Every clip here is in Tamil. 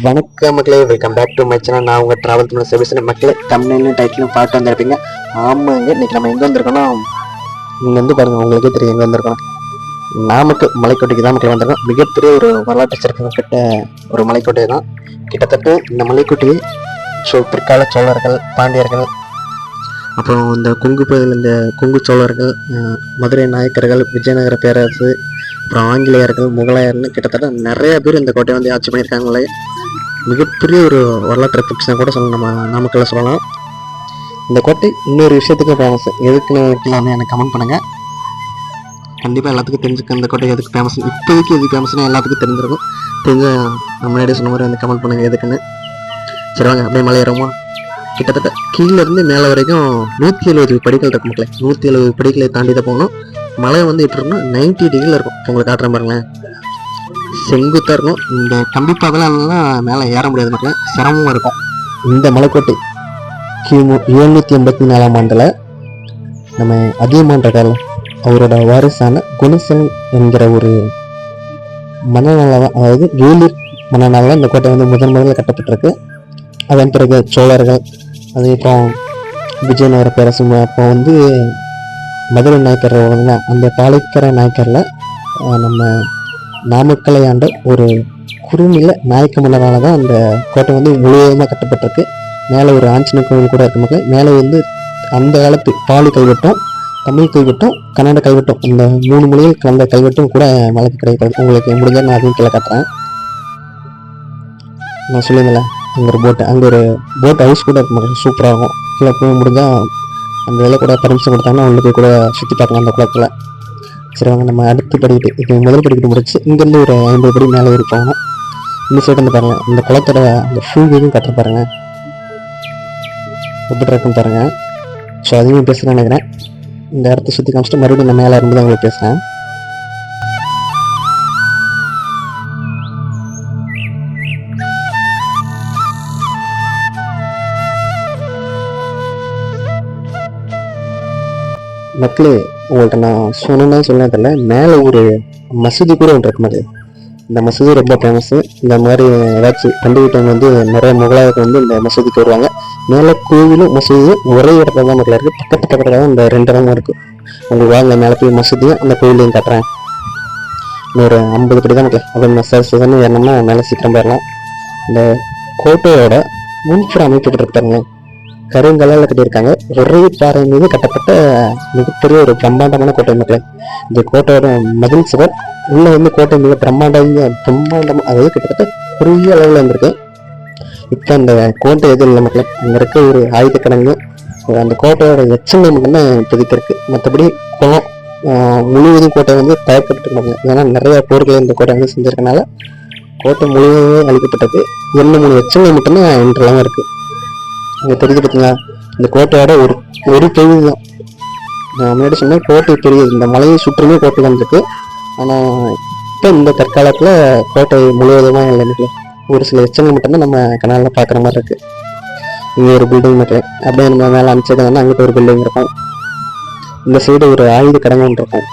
வணக்கம் மக்களே, welcome back to my channel. நான் உங்கள் ட்ராவல் பண்ண சர்வீஸ் மக்களே. தமிழ்லையும் டைட்டிலும் பார்த்து வந்திருப்பீங்க. ஆமாங்க, இன்னைக்கு நம்ம எங்கே வந்திருக்கோம், இங்கேருந்து பாருங்கள், உங்களுக்கே தெரியும் எங்கே வந்திருக்கோம். நாமக்கல் மலைக்கோட்டைக்கு தான் மக்கள் வந்திருக்கோம். மிகப்பெரிய ஒரு வரலாற்று சிறப்புகிட்ட ஒரு மலைக்கோட்டை தான். கிட்டத்தட்ட இந்த மலைக்கோட்டையை பிற்கால சோழர்கள், பாண்டியர்கள், அப்புறம் இந்த கொங்கு பகுதியில் இந்த கொங்கு சோழர்கள், மதுரை நாயக்கர்கள், விஜயநகர பேரரசு, அப்புறம் ஆங்கிலேயர்கள், முகலாயர்னு கிட்டத்தட்ட நிறைய பேர் இந்த கோட்டையை வந்து ஆட்சி பண்ணியிருக்காங்களே. மிகப்பெரிய ஒரு வரலாற்று எக்ஸிபிஷன் கூட சொல்லலாம், நம்ம நாமக்கல்ல சொல்லலாம். இந்த கோட்டை இன்னொரு விஷயத்துக்கு ஃபேமஸ். எதுக்குன்னு வைக்கலாம்னு எனக்கு கமெண்ட் பண்ணுங்கள். கண்டிப்பாக எல்லாத்துக்கும் தெரிஞ்சுக்க இந்த கோட்டை எதுக்கு ஃபேமஸ், இப்போதைக்கு எதுக்கு ஃபேமஸ்னு எல்லாத்துக்கும் தெரிஞ்சிருக்கும். தெரிஞ்ச நம்ம முன்னாடியே சொன்ன மாதிரி வந்து கமெண்ட் பண்ணுங்கள் எதுக்குன்னு. சரி வாங்க அப்படியே மலை ஏறுவோமா. கிட்டத்தட்ட கீழேருந்து மேலே வரைக்கும் 170 படிகள் இருக்கும் மக்களே. 170 படிகளை தாண்டி தான் போகணும். மலை வந்து எப்படி இருக்குன்னா 90 டிகிரியில் இருக்கும். உங்களுக்கு காட்டுறேன் பாருங்களேன், செங்குத்தாக இருக்கும். இந்த கம்பி பாதைலாம் மேலே ஏற முடியாது மக்களே, சிரமமாக இருக்கும். இந்த மலைக்கோட்டை கிமு 784ஆம் ஆண்டில் நம்ம அதியமான் அவரோட வாரிசான குணசன் என்கிற ஒரு மன்னனால, அதாவது வேலூர் மன்னனால இந்த கோட்டை வந்து முதல்ல கட்டப்பட்டிருக்கு. அதன் பிறகு சோழர்கள், அதுக்கப்புறம் விஜயநகர பேரரசு, அப்போ வந்து மதுரை நாயக்கர் வந்து அந்த பாலைக்கர நாயக்கரில் நம்ம நாமக்கலை ஆண்ட ஒரு குறுநில நாயக்க மன்னரால் தான் அந்த கோட்டை வந்து முழுவதுமாக கட்டப்பட்டிருக்கு. மேலே ஒரு ஆஞ்சநேயர் கோவில் கூட இருக்க மக்கள். மேலே வந்து அந்த காலத்து பாலி கல்வெட்டும், தமிழ் கல்வெட்டும், கன்னட கல்வெட்டும், இந்த 3 மொழிகள் கலந்த கல்வெட்டும் கூட மலைக்கு கிடைக்கிறது. உங்களுக்கு முடிஞ்சால் நான் அதையும் கீழே காட்டுறேன். நான் சொல்லியிருந்தேன் அங்கே ஒரு போட்டு, அங்கே ஒரு போட் ஹவுஸ் கூட இருக்கு மக்கள், சூப்பராக இருக்கும். கீழே போய் முடிஞ்சால் அந்த வேலை கூட பர்மிஷன் கொடுத்தாங்கன்னா உங்களுக்கு கூட சுற்றி பார்க்கலாம் அந்த குளத்தில். சரி வாங்க நம்ம அடுத்து படிக்கிட்டு, இப்போ முதல் படிக்கிட்டு முடிச்சு இங்கேருந்து ஒரு 50 படி மேலே ஏறி போகணும். இந்த சைடு வந்து பாருங்கள், இந்த குளத்தோட அந்த ஃபுல் வியூவும் கட்ட பாருங்கள், எப்படி இருக்குன்னு பாருங்கள். ஸோ அதையும் பேசுகிறேன்னு நினைக்கிறேன். இந்த இடத்த சுற்றி காமிச்சிட்டு மறுபடியும் நான் மேலே இருக்கும்போது உங்களுக்கு பேசுகிறேன். மக்களே, உங்கள்கிட்ட நான் சொன்னேன்னா சொன்னதில்ல, மேலே ஒரு மசூதி கூட ஒன்று இருக்கு மக்களே. இந்த மசூதி ரொம்ப ஃபேமஸ்ஸு. இந்த மாதிரி ஏதாச்சும் பண்டிகை டைம் வந்து நிறைய முகலாயர்கள் வந்து இந்த மசூதிக்கு வருவாங்க. மேலே கோவிலும் மசூதியும் ஒரே இடத்துல தான் மக்கள் இருக்குது. பக்கத்தில் தான் இந்த 2 இடமும் இருக்குது. உங்களுக்கு வாங்க மேலே போய் மசூதியும் அந்த கோவிலையும் கட்டுறேன். இன்னொரு 50 படி தான் மக்கள். அப்படி மசாஜ் ஏறணும்னா மேலே சீக்கிரம் போயிடலாம். இந்த கோட்டையோட முன்புற அமைப்பு இருப்பாருங்க, கருங்கல்லால் கட்டியிருக்காங்க. ஒரே பாறை மீது கட்டப்பட்ட மிகப்பெரிய ஒரு பிரம்மாண்டமான கோட்டை மக்களே. இந்த கோட்டையோட மதில் சுவர் உள்ள வந்து கோட்டை மிக பிரம்மாண்டமாக, அதாவது கிட்டத்தட்ட பெரிய அளவில் இருந்திருக்கு. இப்போ அந்த கோட்டை எதுவும் இல்லை மக்களே, அங்கே இருக்க ஒரு ஆயுத கிடங்கு, அந்த கோட்டையோட எச்சங்கள் மட்டும்தான் இப்போதைக்கு இருக்கு. மற்றபடி குளம் முழுவதும் கோட்டை வந்து தயப்பட்டு இருக்காங்க. ஏன்னா நிறைய போர்களை இந்த கோட்டை வந்து செஞ்சிருக்கனால கோட்டை முழுவதுமே அழிக்கப்பட்டது. 2-3 எச்சங்கள் மட்டும்தான் இன்றெல்லாம் இருக்கு. இங்கே தெரிஞ்சு பார்த்தீங்களா, இந்த கோட்டையோட ஒரு பகுதி தான். நான் முன்னாடி சொன்னேன் கோட்டை பெரியது, இந்த மலையை சுற்றுமே கோட்டை தான் இருக்கு. ஆனால் இப்போ இந்த தற்காலத்தில் கோட்டை முழுவதுமாக இல்லை, ஒரு சில எச்சங்கள் மட்டும்தான் நம்ம கனாலில் பார்க்குற மாதிரி இருக்குது. இங்கே ஒரு பில்டிங் மட்டும், அப்படியே நம்ம மேலே அனுப்பிச்சதுன்னா அங்கிட்ட ஒரு பில்டிங் இருக்கும். இந்த சைடு ஒரு ஆயுத கடங்கு ஒன்று இருக்கும்.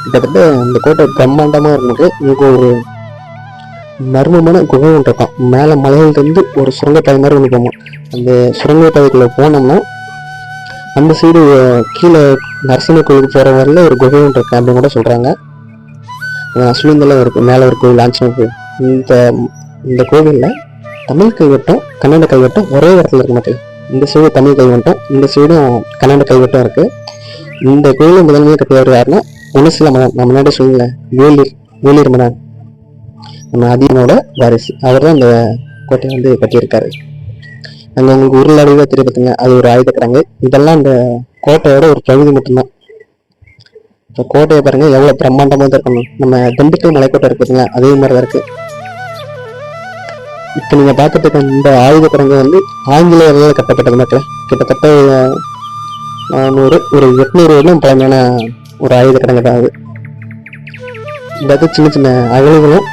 கிட்டத்தட்ட இந்த கோட்டை பிரம்மாண்டமாக இருந்தது. இங்கே ஒரு மர்மமான குகை ஒன்று இருக்கும். மேலே மலையிலிருந்து ஒரு சுரங்கப்பாதை மாதிரி ஒன்று போகும். அந்த சுரங்கப்பாதைக்குள்ளே போனோம்னா அந்த சைடு கீழே நரசிம்ம கோயிலுக்கு போகிற வரையில் ஒரு குகை ஒன்று இருக்கு அப்படின்னு கூட சொல்கிறாங்க. சுழிந்தெல்லாம் இருக்குது. மேலே ஒரு கோவில், ஆஞ்சநேயர் கோவில். இந்த கோவிலில் தமிழ் கல்வெட்டும் கன்னட கல்வெட்டும் ஒரே இடத்துல இருக்க மாட்டேன். இந்த சைடு தமிழ் கல்வெட்டும், இந்த சைடும் கன்னட கல்வெட்டும் இருக்குது. இந்த கோயிலை முதன்மையாக கட்டியவர் யாருன்னா குணசில மன்னன். நான் முன்னாடி சொல்லல, வேலூர் மன்னன், நம்ம அதியனோட வாரிசு. அவர் தான் இந்த கோட்டையை வந்து கட்டியிருக்காரு. அங்கே உங்களுக்கு உருளடிவாக தெரிய பார்த்தீங்க, அது ஒரு ஆயுத கிடங்கு. இதெல்லாம் இந்த கோட்டையோட ஒரு பகுதி மட்டும்தான். இப்போ கோட்டையை பாருங்க எவ்வளோ பிரம்மாண்டமாக தான் இருக்கணும். நம்ம திண்டுக்கல் மலைக்கோட்டை இருக்குதுங்க, அதே மாதிரி தான் இருக்கு. இப்போ நீங்கள் பார்த்துட்டு இந்த ஆயுத கிடங்கு வந்து ஆங்கிலேயர்களால் கட்டப்பட்டது மக்கள். கிட்டத்தட்ட 800 வருடம் பழமையான ஒரு ஆயுத கிடங்கு தான் அது. இந்த சின்ன சின்ன அகழிகளும்,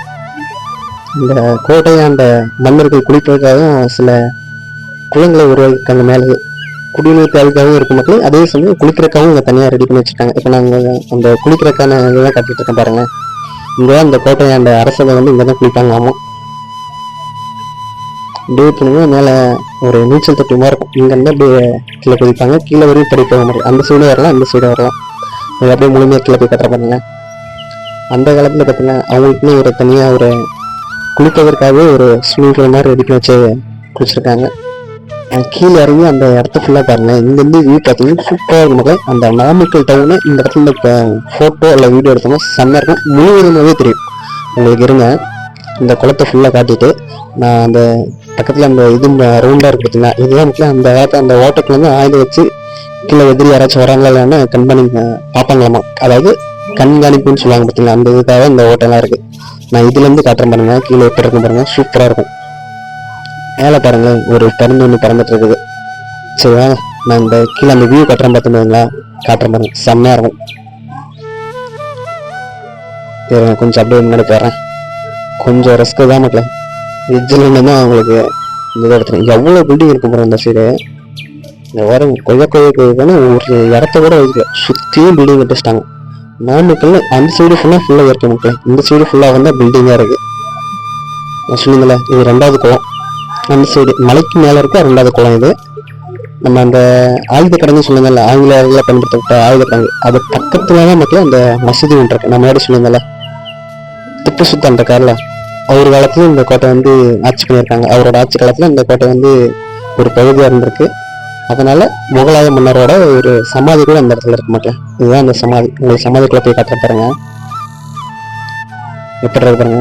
இந்த கோட்டையாண்ட மன்னர்கள் குளிப்பதற்காகவும் சில குளங்களை உருவாக்கிருக்காங்க. மேலே குடிநீர் தேவைக்காகவும் இருக்கும் மக்கள். அதே சமயம் குளிக்கிறக்காகவும் இங்கே தனியாக ரெடி பண்ணி வச்சுருக்காங்க. இப்போ நாங்கள் அந்த குளிக்கிறக்கான இதெல்லாம் கட்டிட்டு இருக்கேன் பாருங்கள். இங்கே அந்த கோட்டையாண்ட அரசவை வந்து இங்கே தான் குளிப்பாங்களாமா. அப்படியே போனீங்கன்னா மேலே ஒரு நீச்சல் தொட்டி மாதிரி இருக்கும். இங்கேருந்து அப்படியே கீழே குதிப்பாங்க, கீழே வரையும் படி போக முடியும். அந்த சைடு வரலாம், இந்த சைடு வரலாம். அது அப்படியே முழுமையாக கீழே போய் கட்டுற பாருங்க. அந்த காலத்தில் பார்த்தீங்கன்னா அவங்களுக்குன்னு ஒரு தனியாக ஒரு குளிப்பதற்காகவே ஒரு ஸ்விமிங் பூல் மாதிரி ரெடி பண்ணி வச்சு குளிச்சிருக்காங்க. கீழே இறங்கி அந்த இடத்த ஃபுல்லாக பாருங்க. இங்கேருந்து வியூ பார்த்தீங்கன்னா சூப்பராக இருக்கும். அந்த நாமக்கல் டவுனு இந்த இடத்துல இப்போ ஃபோட்டோ இல்லை வீடியோ எடுத்தோம்னா செம்மையாக இருக்கும். முழுவதுமாகவே தெரியும் உங்களுக்கு. இருங்க, இந்த குளத்தை ஃபுல்லாக காட்டிட்டு நான் அந்த பக்கத்தில் அந்த இது ரவுண்டாக இருக்கு பார்த்தீங்கன்னா, இதுதான் முக்கியம். அந்த காலத்தில் அந்த ஓட்டத்தில் வந்து ஆயுதம் வச்சு கீழே எதிரி யாராச்சும் வராங்களா இல்லைன்னா கண்காணி பார்ப்பாங்களாமா. அதாவது கண்காணிப்புன்னு சொல்லுவாங்க பார்த்தீங்களா, அந்த இதுக்காக இந்த ஓட்டெல்லாம் இருக்குது. நான் இதுலேருந்து காட்டுறேன் பாருங்க. கீழே எப்படி இருக்கும் பாருங்க, சூப்பராக இருக்கும். மேலே பாருங்க ஒரு பருந்து ஒன்று பறந்துட்டு இருக்குது. சரிவா, நான் இந்த கீழே அந்த வியூ கட்டுறேன் பார்த்துங்களா, காட்டுறேன் பாருங்க, செம்மையாக இருக்கும். கொஞ்சம் அப்படியே முன்னாடி போயிடுறேன். கொஞ்சம் ரிஸ்க்கு தான் மக்களே. எஜ்ஜில் தான் அவங்களுக்கு இந்த இடத்துல எவ்வளோ பில்டிங் இருக்கும் பாருங்க. இந்த சைடு இந்த வாரம் கொய்யான ஒரு இடத்த கூட வைக்கல, சுற்றியும் பில்டிங் கட்டிச்சிட்டாங்க. நாமக்கல் அந்த சைடு ஃபுல்லாக இயற்கை மக்கள், இந்த சைடு ஃபுல்லாக வந்து பில்டிங்காக இருக்குது. நான் சொன்னீங்களே, இது 2வது குளம். அந்த சைடு மலைக்கு மேலே இருக்க 2வது குளம் இது. நம்ம அந்த ஆயுத கடங்கு சொல்லுங்கல்ல, ஆங்கிலேயர்கள் பயன்படுத்தப்பட்ட ஆயுத கடங்கு, அது பக்கத்துல தான் மக்கள் அந்த மசூதி ஒன்று இருக்கு. நம்ம முன்னாடி சொல்லுங்கல்ல, திப்பு சுல்தான் இருக்கார்ல, அவர் காலத்துல இந்த கோட்டை வந்து ஆட்சி பண்ணியிருக்காங்க. அவரோட ஆட்சி காலத்துல இந்த கோட்டை வந்து ஒரு பகுதியாக இருந்திருக்கு. அதனால முகலாய மன்னரோட ஒரு சமாதி கூட அந்த இடத்துல இருக்க மாட்டேன். இதுதான் அந்த சமாதி. உங்களுக்கு சமாதிக்குள்ள போய் காட்டுற பாருங்க, எப்படி இருக்கு பாருங்க.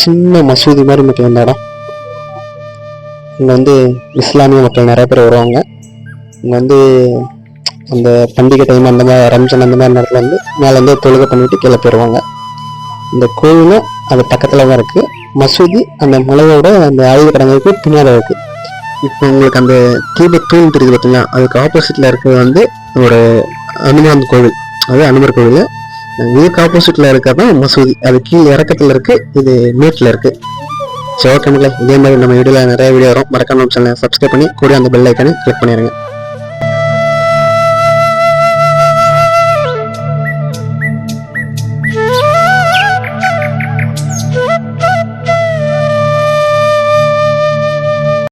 சின்ன மசூதி மாதிரி மக்கள் இந்த இடம். இங்க வந்து இஸ்லாமிய மக்கள் நிறைய பேர் வருவாங்க. இங்க வந்து அந்த பண்டிகை டைம் அந்த மாதிரி ரம்ஜான் அந்த மாதிரி நேரத்தில் வந்து மேலே வந்து தொழுகை பண்ணிட்டு கீழே போயிடுவாங்க. இந்த கோயிலும் அது பக்கத்துல தான் இருக்கு. மசூதி அந்த மலையோட அந்த ஆயுத கடங்குக்கு பின்னாடி இருக்கு. இப்போ உங்களுக்கு அந்த தீபத்தூண் தெரியுது பார்த்தீங்கன்னா, அதுக்கு ஆப்போசிட்ல இருக்கிறது வந்து ஒரு அனுமான் கோவில், அது அனுமர் கோவில். இதுக்கு ஆப்போசிட்ல இருக்கிறதான் மசூதி, அது கீழே இறக்கத்துல இருக்கு, இது மேட்டில் இருக்கு. சரி, ஓகே மக்களே, இதே மாதிரி நம்ம வீடியோவில் நிறைய வீடியோ வரும். மறக்காம நம்ம சேனலை சப்ஸ்கிரைப் பண்ணி கூட அந்த பெல் ஐக்கானை கிளிக் பண்ணிடுங்க.